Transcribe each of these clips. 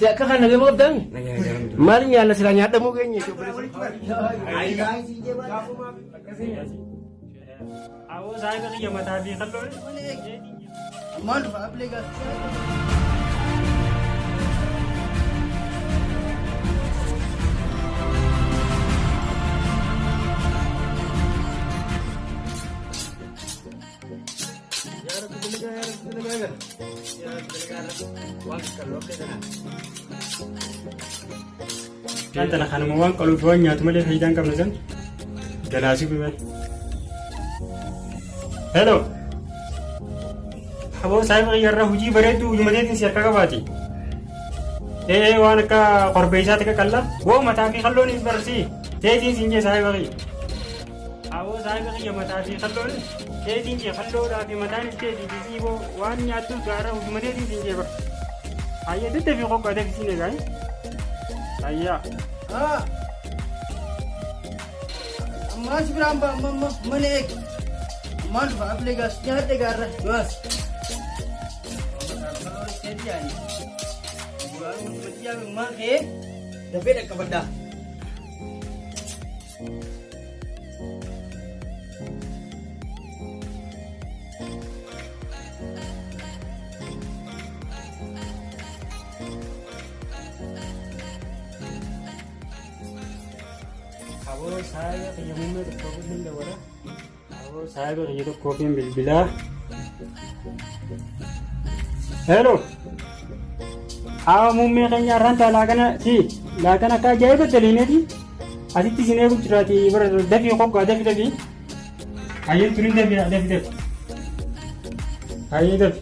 Siapa kan lagi mau dang? Malnya ala silanya ada mau kayaknya. Aku saya kan dia mata habis kalau Aman, aplikasi. kan tanah kan mau kalau tuanya tu malah hilang kamu kan galasi buat hello abo saya mau yarna huji bare tu jumadet ni siapa kabati wana ka korbeisa te kalla wo mata fi khallo ni barsi tedin sinje saya bagi abo saya bagi ya mata fi khallo ni tedin je khallo da fi mata ni tedin ji wo wan ya tu gara jumadet ni sinje bar ayya dete fi ko kada fi sine gai ayya Mas beramba menek man aplikasi jahat negara mas jadi buang media memang tapi nak kepada saya kayak mummy tu kopi minda wara. Saya kayak itu kopi bila. Hello. Mummy kayaknya ranta lagana kaya betul ini di. Adik di sini aku cerita ber Devi kok ada Devi. Ayo turin Devi. Ayo Devi.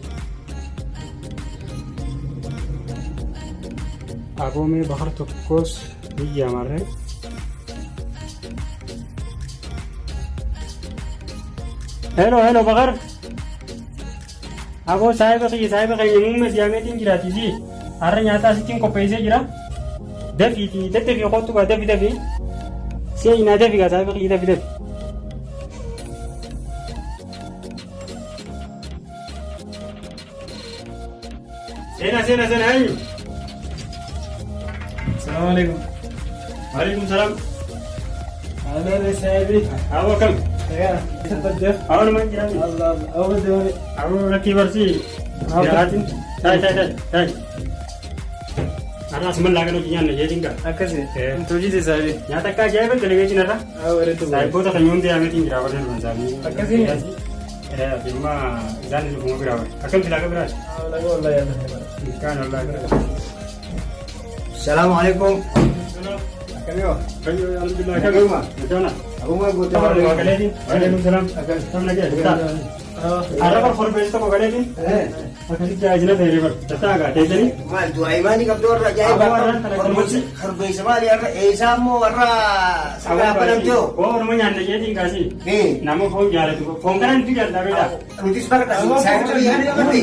Aku me bahar tu kos dia marah. Hello Bakar. Aku saya pakai yang masih amat tinggi lagi sih. Hari nyata sih tinggal kopi saja. Devi kau tu ada Devi. Saya ini ada Devi saya pakai Devi. Sena. Ayo. Assalamualaikum. Waalaikumsalam. Halo Sabi. Apa kamu? Ya, terjadi. Awal mana jalan? Allah, awal jalan. Awal lagi bersih. Jelasin. Saya. Anak semen lagi nukian nih, jadi enggak? Akasih. Tujuh deh Sabi. Nyata kah jaya betul lagi nara? Awal itu. Saya buat kenyum dia amat tinggi rawat dan Sabi. Akasih. Cuma jangan lupa berawat. Akan tidak beras. Allah ya. Kan Allah. Assalamualaikum. Kamu? Alhamdulillah. Kamu mah? Macam Aku mah buat apa? Waalaikumsalam. Kamu lagi? Ada apa forbes itu kau kali ni? Akan dijajah nak dari mana? Datang agak dari ni? Mal tu Aiman ni kapten orang jaya. Forbes sama dia sama orang apa nama tu? Oh, rumahnya anda jadi kasih. Nama phone jalan tu. Phone kan tu jalan tapi dah. Rutis pada kasih. Saya tu yang ni apa ni?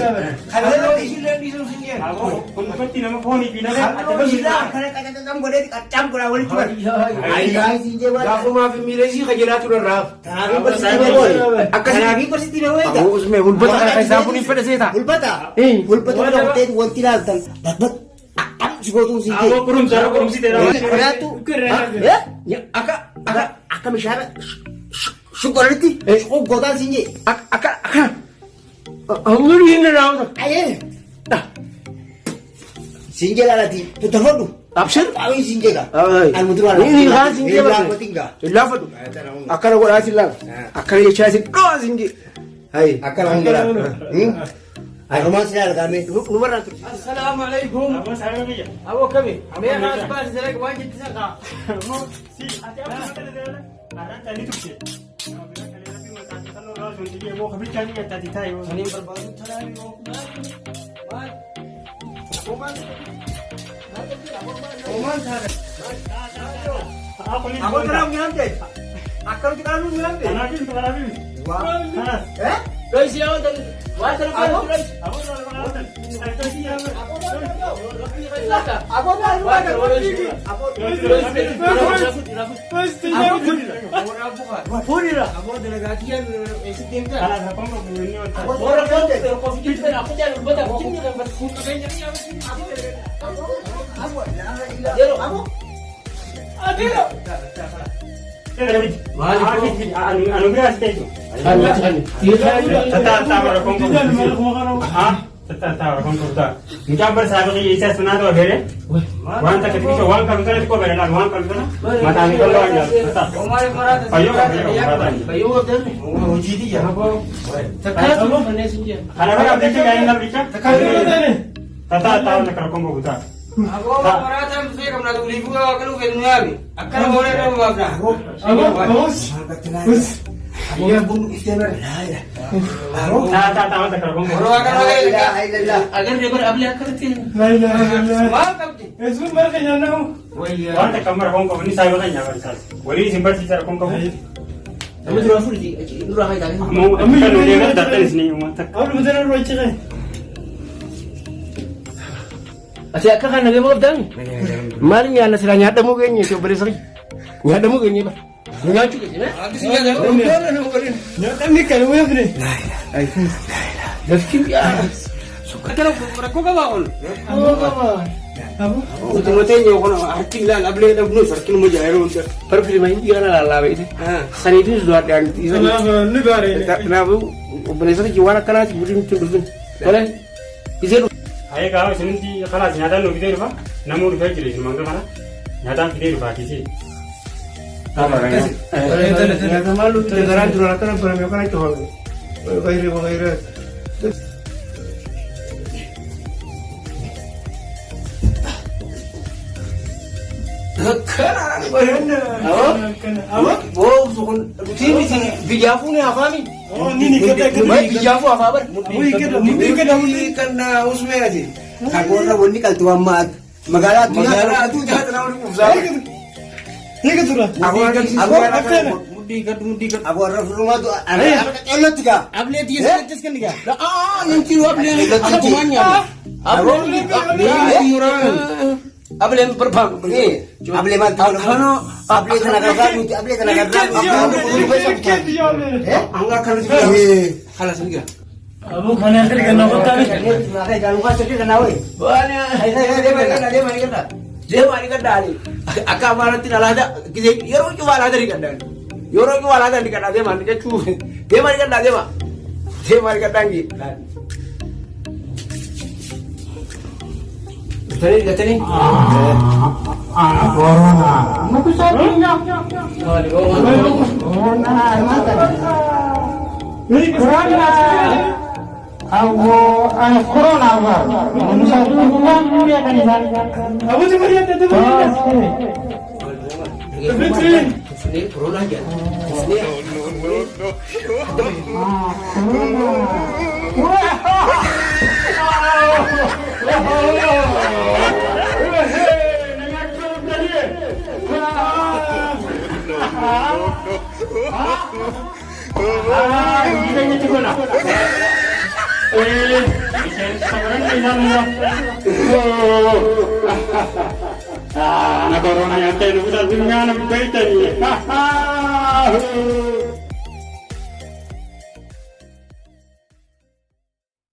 Kalau ni di sini. Aku pun pasti nama phone ini bila dah. Tapi bila kalau kata kamu boleh kacam kau boleh cuba. Aiman sih je. Aku mah milisi kerja tu dah. Tapi bersih boleh. Akan lagi bersih boleh. Aku usme ulpat kaisa pun ipet seta. Ulpata. Ulpat ada hotel wanti laltan. Bat. Sigo tu sih. Aku kurung sih tidak. Ada tu. Ya. Aka misyara. Syukur itu. Syukur godal sih. Aka. Anggur ini raw. Aye. Dah. Singgah lagi. Putar dulu. Absen? Awin singgah lah. Alhamdulillah. Ini kan singgah lah. Ilafa tu. Akan aku rasa lang. Akan dia cakap sih. Oh singgah. Hai, akan alhamdulillah. Ay, rumah sila kami. Nomor nanti. Assalamualaikum. Apa saya lagi ya? Awo kami. Saya nak sebab saya lagi wajib sana. Si, hati apa kita ada? Arah tadi tu sih. Kalau kita kali lagi masak kalau orang suntik dia mau kami cari yang tadi tahu. Ini berbalut tadi mau. Mat. Oman sana. Aku ni. Aku terang nyantai. Akal kita lalu nyantai. Anak. Wah. Guys, siapa tadi? Wah, terus Aku nak. Saya tu siapa? Aku Amo. Anu biasa itu. Tata orang kongko. Tata orang kongko tu. Mungkin bersama ni isa sunat tu ada. Wan tak ketika wan kami kan itu kau berenang wan kami kan. Mata ni kalau aja. Ayo ayo uji dia. Ada apa dia cakap yang nak bicara? Tata tahu nak kerja kongko kita. Aku meratam saya kamu nak beli buka kalau kau ni akan boleh kamu apa? Iya bung istimewa. Tata tahu nak kerja kongko. Orang akan boleh. Agar dia berabli akan tin. Maaf kamu. Esok mereka yang nak. Wan tak kamar kongko ni saya bukan yang bersas. Wali simpan sisa kongko. Kamu turun full di, turun hai tadi. Mau kan dia kan datang sini rumah tak. Aku betul betul cakap. Asyik kan lagi mau datang. Mari ni anak seranya ada mungkin ni coba bersari. Ni ada mungkin ni bah. Dengar cukup ni. Habis ni ada. Nyata ni kalau apa ni? Gaski ya. Suka terus mereka kau bawa. Apa? Untuk macamnya orang arti lah, abang dah bunuh sarkin muda hero untuk. Per film ini kan ala itu. Sani itu sudah ada anti. Ni baru ni. Kenapa? Bersari jiwa nak kena ciburin ciburin. Boleh? Bisa. Ayah kau sini kalau nyata lu kita lupa, namun lupa jadi semangka mana? Nyata kita lupa kisi. Apa kan? Ternyata malu. Tergaran turun akan berapa itu hal. Bagai. Kerana bayarnya. Apa? Oh, sokon. Sini bijafu ni apa ni? Oh, ni kita. Bijafu apa ber? Mungkin kan usme aja. Aku orang ini kalau tua mat, magala tu jangan terlalu besar. Ni kita tu. Aku orang mudikat. Aku orang rumah tu ada elat tiga. Abli dia kan ni kan? Nanti abli Aku manya. Abli murah. Abli berbang pergi. Abli mantau nak. Abli tenaga ramu. Angga kalau halas ni. Abu mana kerja nak kau tahu? Jangan lupa sedih kena wei. Dia mari kan dari. Akak mana tidak ada. Kita yoro cuma ada di kan dari. Yoro cuma ada di kan ada mana dia cu. Dia mari kan dari mah. Dia mari kan tanggi. Betul ni. Corona. Muka sapinya. Corona. Corona apa? Manusia tu bukan dia kan ini. Abu tu mari ada tu. Sini corona aja. Sini. Corona yang terlalu besar dengan berita ni.